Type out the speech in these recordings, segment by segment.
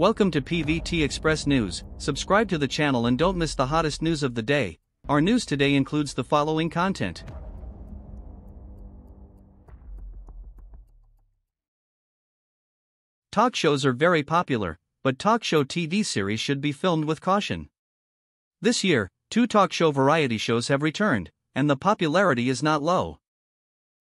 Welcome to PVT Express News. Subscribe to the channel and don't miss the hottest news of the day. Our news today includes the following content. Talk shows are very popular, but talk show TV series should be filmed with caution. This year, 2 talk show variety shows have returned, and the popularity is not low.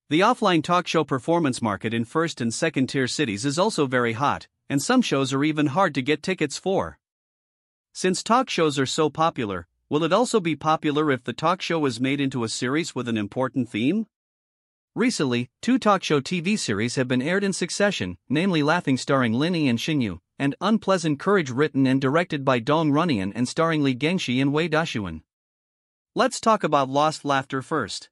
The offline talk show performance market in first and second tier cities is also very hot, and some shows are even hard to get tickets for. Since talk shows are so popular, will it also be popular if the talk show is made into a series with an important theme? Recently, 2 talk show TV series have been aired in succession, namely Laughing starring Linny and Shenyue, and Unpleasant Courage written and directed by Dong Runyan and starring Lee Gangxi and Wei Dashuan. Let's talk about Lost Laughter first.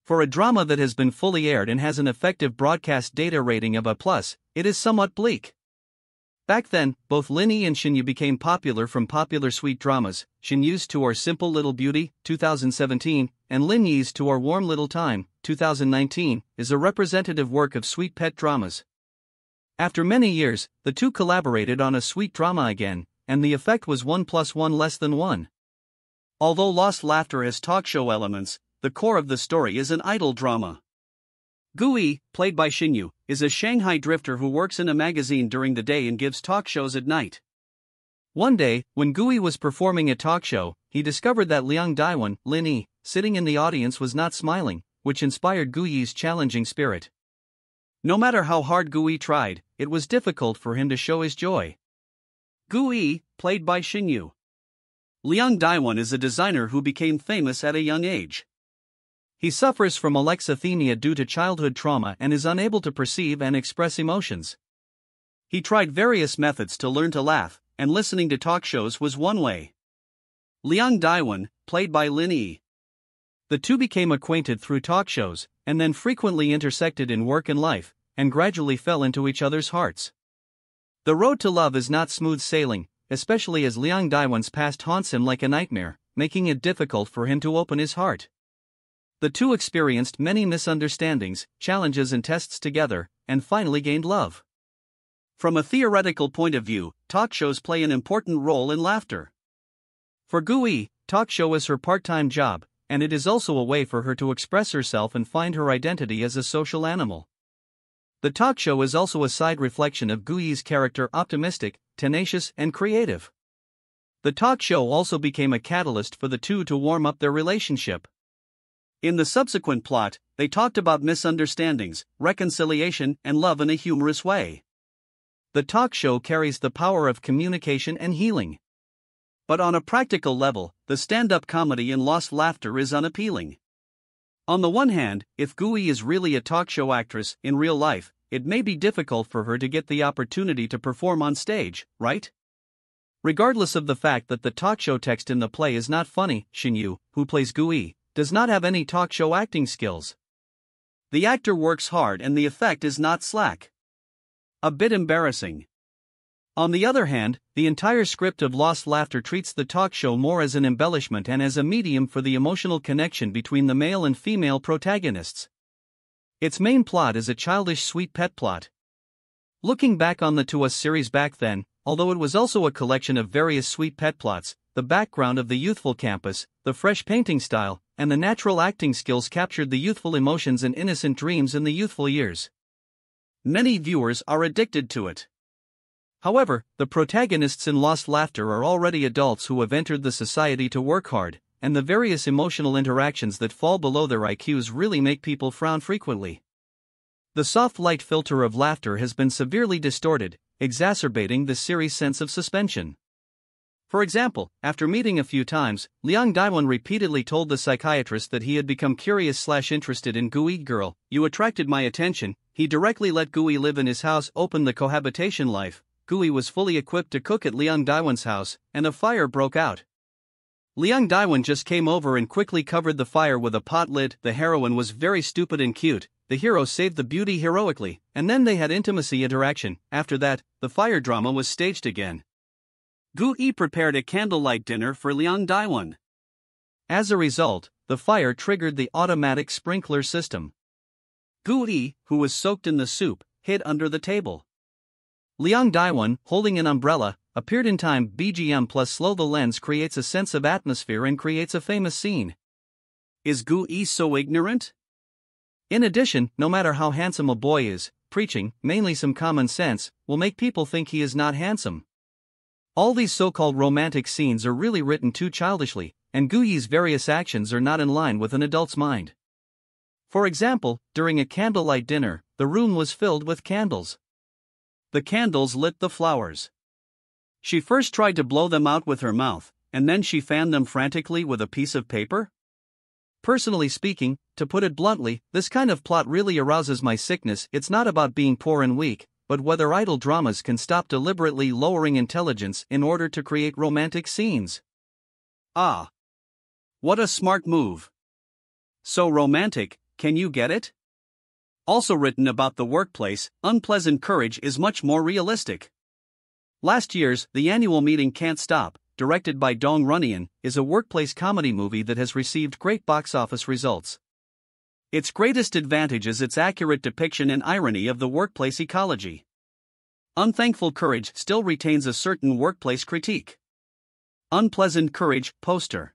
For a drama that has been fully aired and has an effective broadcast data rating of A+, it is somewhat bleak. Back then, both Linny and Shenyue became popular from popular sweet dramas, Shenyue's To Our Simple Little Beauty, 2017, and Linny's To Our Warm Little Time, 2019, is a representative work of sweet pet dramas. After many years, the two collaborated on a sweet drama again, and the effect was 1 + 1 less than 1. Although Lost Laughter has talk show elements, the core of the story is an idol drama. Gui, played by Shenyue, is a Shanghai drifter who works in a magazine during the day and gives talk shows at night. One day, when Gui was performing a talk show, he discovered that Liang Daiwan, Linny, sitting in the audience was not smiling, which inspired Gui's challenging spirit. No matter how hard Gui tried, it was difficult for him to show his joy. Gui, played by Shenyue. Liang Daiwan is a designer who became famous at a young age. He suffers from alexithymia due to childhood trauma and is unable to perceive and express emotions. He tried various methods to learn to laugh, and listening to talk shows was one way. Liang Daiwan, played by Linny. The two became acquainted through talk shows, and then frequently intersected in work and life, and gradually fell into each other's hearts. The road to love is not smooth sailing, especially as Liang Daiwan's past haunts him like a nightmare, making it difficult for him to open his heart. The two experienced many misunderstandings, challenges and tests together, and finally gained love. From a theoretical point of view, talk shows play an important role in laughter. For Gui, talk show is her part-time job, and it is also a way for her to express herself and find her identity as a social animal. The talk show is also a side reflection of Gui's character, optimistic, tenacious, and creative. The talk show also became a catalyst for the two to warm up their relationship. In the subsequent plot, they talked about misunderstandings, reconciliation, and love in a humorous way. The talk show carries the power of communication and healing. But on a practical level, the stand-up comedy in Lost Laughter is unappealing. On the one hand, if Gui is really a talk show actress in real life, it may be difficult for her to get the opportunity to perform on stage, right? Regardless of the fact that the talk show text in the play is not funny, Shenyue, who plays Gui, does not have any talk show acting skills. The actor works hard and the effect is not slack. A bit embarrassing. On the other hand, the entire script of Lost Laughter treats the talk show more as an embellishment and as a medium for the emotional connection between the male and female protagonists. Its main plot is a childish sweet pet plot. Looking back on the To Us series back then, although it was also a collection of various sweet pet plots, the background of the youthful campus, the fresh painting style, and the natural acting skills captured the youthful emotions and innocent dreams in the youthful years. Many viewers are addicted to it. However, the protagonists in Lost Laughter are already adults who have entered the society to work hard, and the various emotional interactions that fall below their IQs really make people frown frequently. The soft light filter of laughter has been severely distorted, exacerbating the series' sense of suspension. For example, after meeting a few times, Liang Daiwan repeatedly told the psychiatrist that he had become curious/interested in Gui. Girl, you attracted my attention. He directly let Gui live in his house, opened the cohabitation life. Gui was fully equipped to cook at Liang Daiwan's house, and a fire broke out. Liang Daiwan just came over and quickly covered the fire with a pot lid. The heroine was very stupid and cute. The hero saved the beauty heroically, and then they had intimacy interaction. After that, the fire drama was staged again. Gui prepared a candlelight dinner for Liang Daiwan. As a result, the fire triggered the automatic sprinkler system. Gui, who was soaked in the soup, hid under the table. Liang Daiwan, holding an umbrella, appeared in time. BGM plus slow the lens creates a sense of atmosphere and creates a famous scene. Is Gu Yi so ignorant? In addition, no matter how handsome a boy is, preaching, mainly some common sense, will make people think he is not handsome. All these so-called romantic scenes are really written too childishly, and Gu Yi's various actions are not in line with an adult's mind. For example, during a candlelight dinner, the room was filled with candles. The candles lit the flowers. She first tried to blow them out with her mouth, and then she fanned them frantically with a piece of paper? Personally speaking, to put it bluntly, this kind of plot really arouses my sickness. It's not about being poor and weak, but whether idle dramas can stop deliberately lowering intelligence in order to create romantic scenes. Ah! What a smart move! So romantic, can you get it? Also written about the workplace, Unpleasant Courage is much more realistic. Last year's The Annual Meeting Can't Stop, directed by Dong Runian, is a workplace comedy movie that has received great box office results. Its greatest advantage is its accurate depiction and irony of the workplace ecology. Unthankful Courage still retains a certain workplace critique. Unpleasant Courage poster.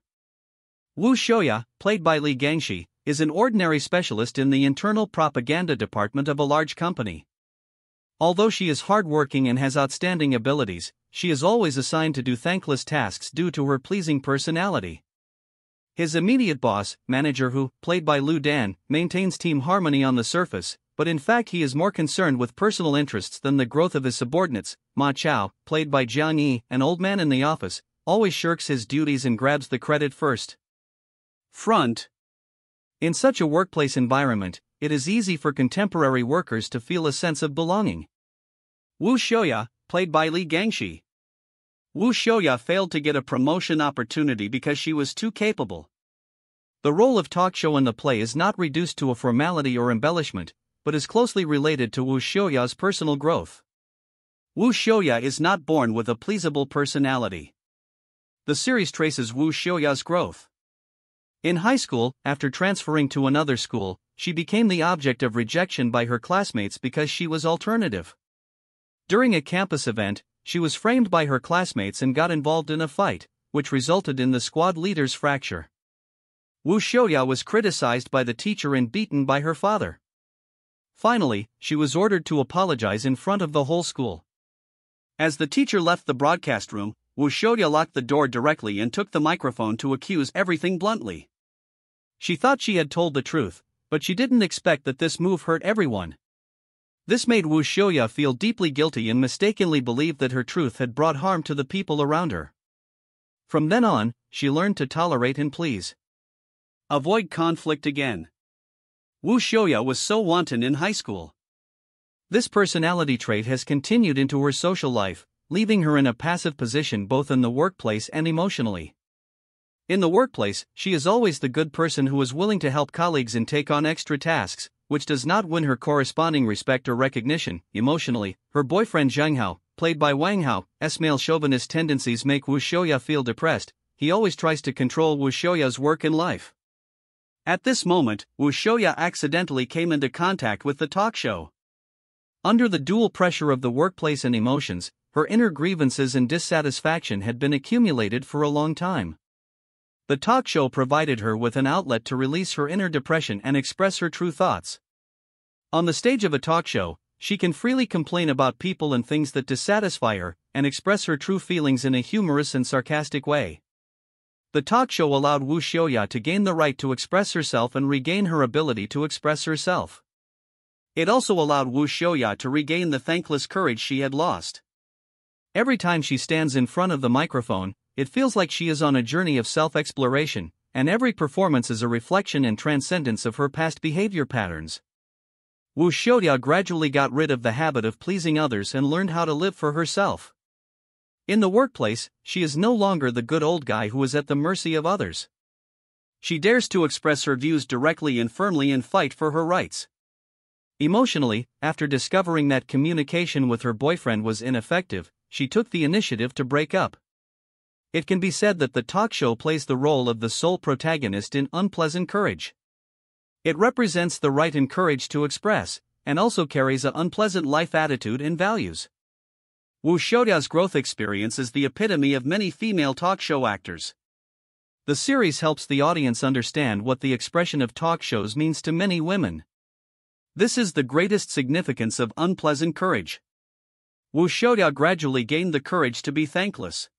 Wu Xiaoya, played by Li Gangxi, is an ordinary specialist in the internal propaganda department of a large company. Although she is hardworking and has outstanding abilities, she is always assigned to do thankless tasks due to her pleasing personality. His immediate boss, manager who, played by Lu Dan, maintains team harmony on the surface, but in fact he is more concerned with personal interests than the growth of his subordinates. Ma Chao, played by Jiang Yi, an old man in the office, always shirks his duties and grabs the credit first. Front. In such a workplace environment, it is easy for contemporary workers to feel a sense of belonging. Wu Xiaoya, played by Li Gangxi. Wu Xiaoya failed to get a promotion opportunity because she was too capable. The role of talk show in the play is not reduced to a formality or embellishment, but is closely related to Wu Xiaoya's personal growth. Wu Xiaoya is not born with a pleasable personality. The series traces Wu Xiaoya's growth. In high school, after transferring to another school, she became the object of rejection by her classmates because she was alternative. During a campus event, she was framed by her classmates and got involved in a fight, which resulted in the squad leader's fracture. Wu Xiaoya was criticized by the teacher and beaten by her father. Finally, she was ordered to apologize in front of the whole school. As the teacher left the broadcast room, Wu Xiaoya locked the door directly and took the microphone to accuse everything bluntly. She thought she had told the truth, but she didn't expect that this move hurt everyone. This made Wu Xiaoya feel deeply guilty and mistakenly believed that her truth had brought harm to the people around her. From then on, she learned to tolerate and please. Avoid conflict again. Wu Xiaoya was so wanton in high school. This personality trait has continued into her social life, leaving her in a passive position both in the workplace and emotionally. In the workplace, she is always the good person who is willing to help colleagues and take on extra tasks, which does not win her corresponding respect or recognition. Emotionally, her boyfriend Zhang Hao, played by Wang Hao's male chauvinist tendencies make Wu Xiaoya feel depressed. He always tries to control Wu Xiaoya's work and life. At this moment, Wu Xiaoya accidentally came into contact with the talk show. Under the dual pressure of the workplace and emotions, her inner grievances and dissatisfaction had been accumulated for a long time. The talk show provided her with an outlet to release her inner depression and express her true thoughts. On the stage of a talk show, she can freely complain about people and things that dissatisfy her, and express her true feelings in a humorous and sarcastic way. The talk show allowed Wu Xiaoya to gain the right to express herself and regain her ability to express herself. It also allowed Wu Xiaoya to regain the thankless courage she had lost. Every time she stands in front of the microphone, it feels like she is on a journey of self-exploration, and every performance is a reflection and transcendence of her past behavior patterns. Wu Xiaoya gradually got rid of the habit of pleasing others and learned how to live for herself. In the workplace, she is no longer the good old guy who is at the mercy of others. She dares to express her views directly and firmly and fight for her rights. Emotionally, after discovering that communication with her boyfriend was ineffective, she took the initiative to break up. It can be said that the talk show plays the role of the sole protagonist in Unpleasant Courage. It represents the right and courage to express, and also carries an unpleasant life attitude and values. Wu Shouya's growth experience is the epitome of many female talk show actors. The series helps the audience understand what the expression of talk shows means to many women. This is the greatest significance of unpleasant courage. Wu Shouya gradually gained the courage to be thankless.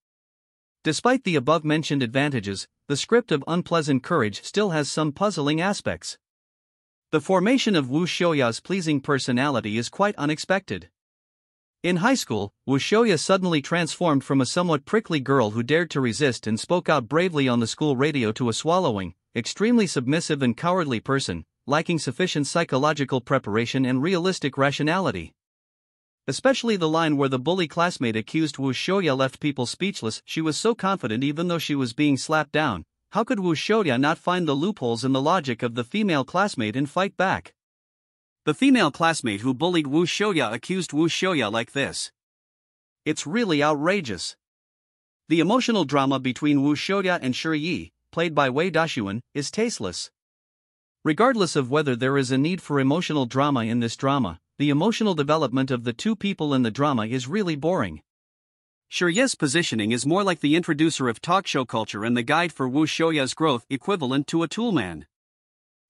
Despite the above-mentioned advantages, the script of unpleasant courage still has some puzzling aspects. The formation of Wu Shouya's pleasing personality is quite unexpected. In high school, Wu Shouya suddenly transformed from a somewhat prickly girl who dared to resist and spoke out bravely on the school radio to a swallowing, extremely submissive and cowardly person, lacking sufficient psychological preparation and realistic rationality. Especially the line where the bully classmate accused Wu Shouya left people speechless. She was so confident even though she was being slapped down. How could Wu Shouya not find the loopholes in the logic of the female classmate and fight back? The female classmate who bullied Wu Shouya accused Wu Shouya like this. It's really outrageous. The emotional drama between Wu Shouya and shenyue, played by Wei Dashuan, is tasteless. Regardless of whether there is a need for emotional drama in this drama, the emotional development of the two people in the drama is really boring. Shenyue's positioning is more like the introducer of talk show culture and the guide for Wu Shouya's growth, equivalent to a toolman.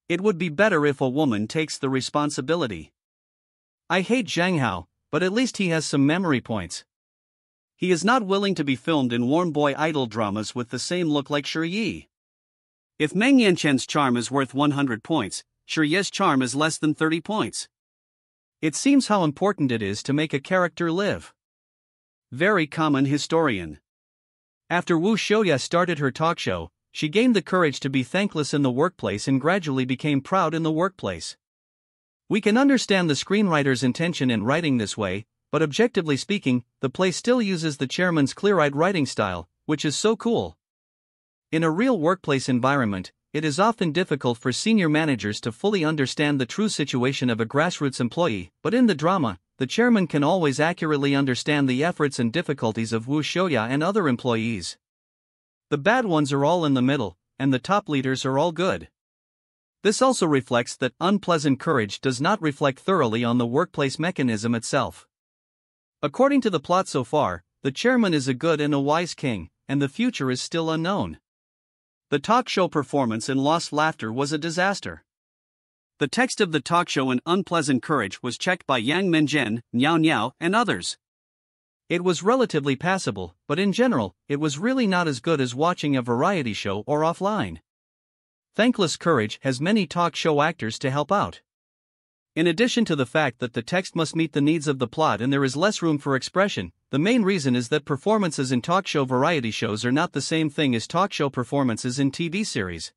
It would be better if a woman takes the responsibility. I hate Zhang Hao, but at least he has some memory points. He is not willing to be filmed in warm boy idol dramas with the same look like shenyue. If Meng Yanqian's charm is worth 100 points, shenyue's charm is less than 30 points. It seems how important it is to make a character live. Very common historian. After Wu Shouya started her talk show, she gained the courage to be thankless in the workplace and gradually became proud in the workplace. We can understand the screenwriter's intention in writing this way, but objectively speaking, the play still uses the chairman's clear-eyed writing style, which is so cool. In a real workplace environment, it is often difficult for senior managers to fully understand the true situation of a grassroots employee, but in the drama, the chairman can always accurately understand the efforts and difficulties of Wu Shouya and other employees. The bad ones are all in the middle, and the top leaders are all good. This also reflects that unpleasant courage does not reflect thoroughly on the workplace mechanism itself. According to the plot so far, the chairman is a good and a wise king, and the future is still unknown. The talk show performance in Lost Laughter was a disaster. The text of the talk show in Unpleasant Courage was checked by Yang Menjian, Niao Niao, and others. It was relatively passable, but in general, it was really not as good as watching a variety show or offline. Thankless Courage has many talk show actors to help out. In addition to the fact that the text must meet the needs of the plot and there is less room for expression, the main reason is that performances in talk show variety shows are not the same thing as talk show performances in TV series.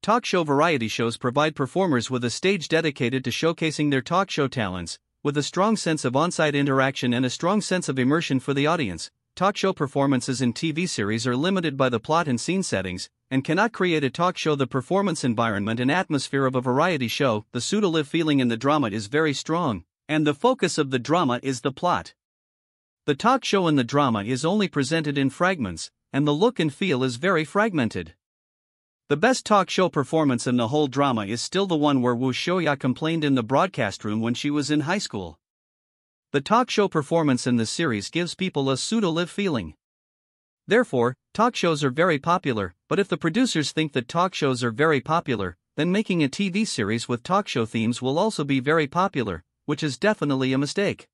Talk show variety shows provide performers with a stage dedicated to showcasing their talk show talents, with a strong sense of on-site interaction and a strong sense of immersion for the audience. Talk show performances in TV series are limited by the plot and scene settings, and cannot create a talk show the performance environment and atmosphere of a variety show. The pseudo-live feeling in the drama is very strong, and the focus of the drama is the plot. The talk show in the drama is only presented in fragments, and the look and feel is very fragmented. The best talk show performance in the whole drama is still the one where Wu Shouya complained in the broadcast room when she was in high school. The talk show performance in the series gives people a pseudo-live feeling. Therefore, talk shows are very popular, but if the producers think that talk shows are very popular, then making a TV series with talk show themes will also be very popular, which is definitely a mistake.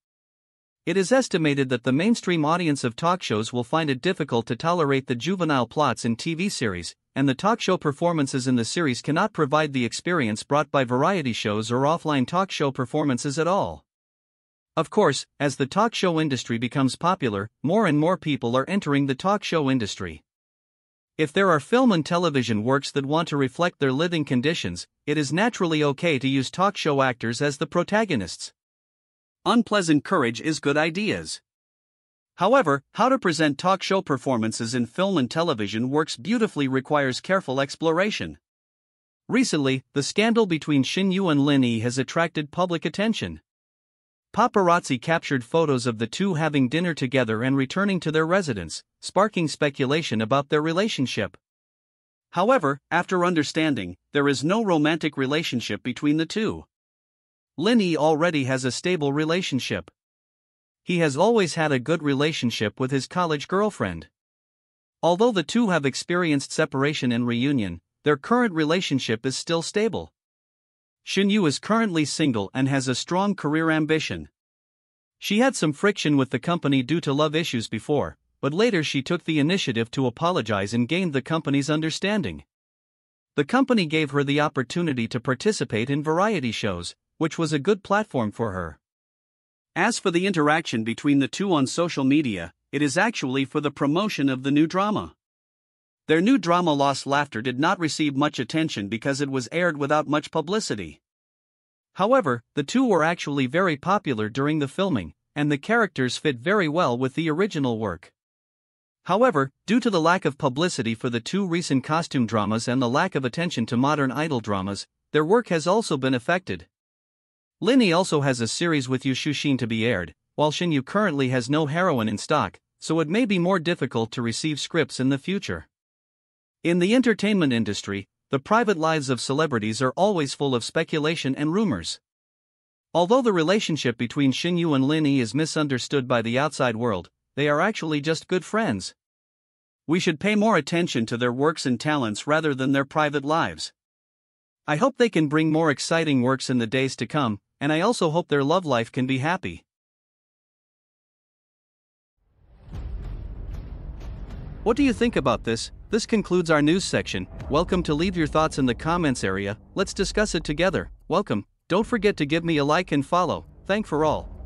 It is estimated that the mainstream audience of talk shows will find it difficult to tolerate the juvenile plots in TV series, and the talk show performances in the series cannot provide the experience brought by variety shows or offline talk show performances at all. Of course, as the talk show industry becomes popular, more and more people are entering the talk show industry. If there are film and television works that want to reflect their living conditions, it is naturally okay to use talk show actors as the protagonists. Unpleasant Courage is good ideas. However, how to present talk show performances in film and television works beautifully requires careful exploration. Recently, the scandal between Shenyue and Lin Yi has attracted public attention. Paparazzi captured photos of the two having dinner together and returning to their residence, sparking speculation about their relationship. However, after understanding, there is no romantic relationship between the two. Lin Yi already has a stable relationship. He has always had a good relationship with his college girlfriend. Although the two have experienced separation and reunion, their current relationship is still stable. Shenyue is currently single and has a strong career ambition. She had some friction with the company due to love issues before, but later she took the initiative to apologize and gained the company's understanding. The company gave her the opportunity to participate in variety shows, which was a good platform for her. As for the interaction between the two on social media, it is actually for the promotion of the new drama. Their new drama Lost Laughter did not receive much attention because it was aired without much publicity. However, the two were actually very popular during the filming, and the characters fit very well with the original work. However, due to the lack of publicity for the two recent costume dramas and the lack of attention to modern idol dramas, their work has also been affected. Linny also has a series with Yu Shushin to be aired, while Shenyue currently has no heroine in stock, so it may be more difficult to receive scripts in the future. In the entertainment industry, the private lives of celebrities are always full of speculation and rumors. Although the relationship between Shenyue and Linny is misunderstood by the outside world, they are actually just good friends. We should pay more attention to their works and talents rather than their private lives. I hope they can bring more exciting works in the days to come, and I also hope their love life can be happy. What do you think about this? This concludes our news section. Welcome to leave your thoughts in the comments area. Let's discuss it together. Welcome. Don't forget to give me a like and follow. Thank for all.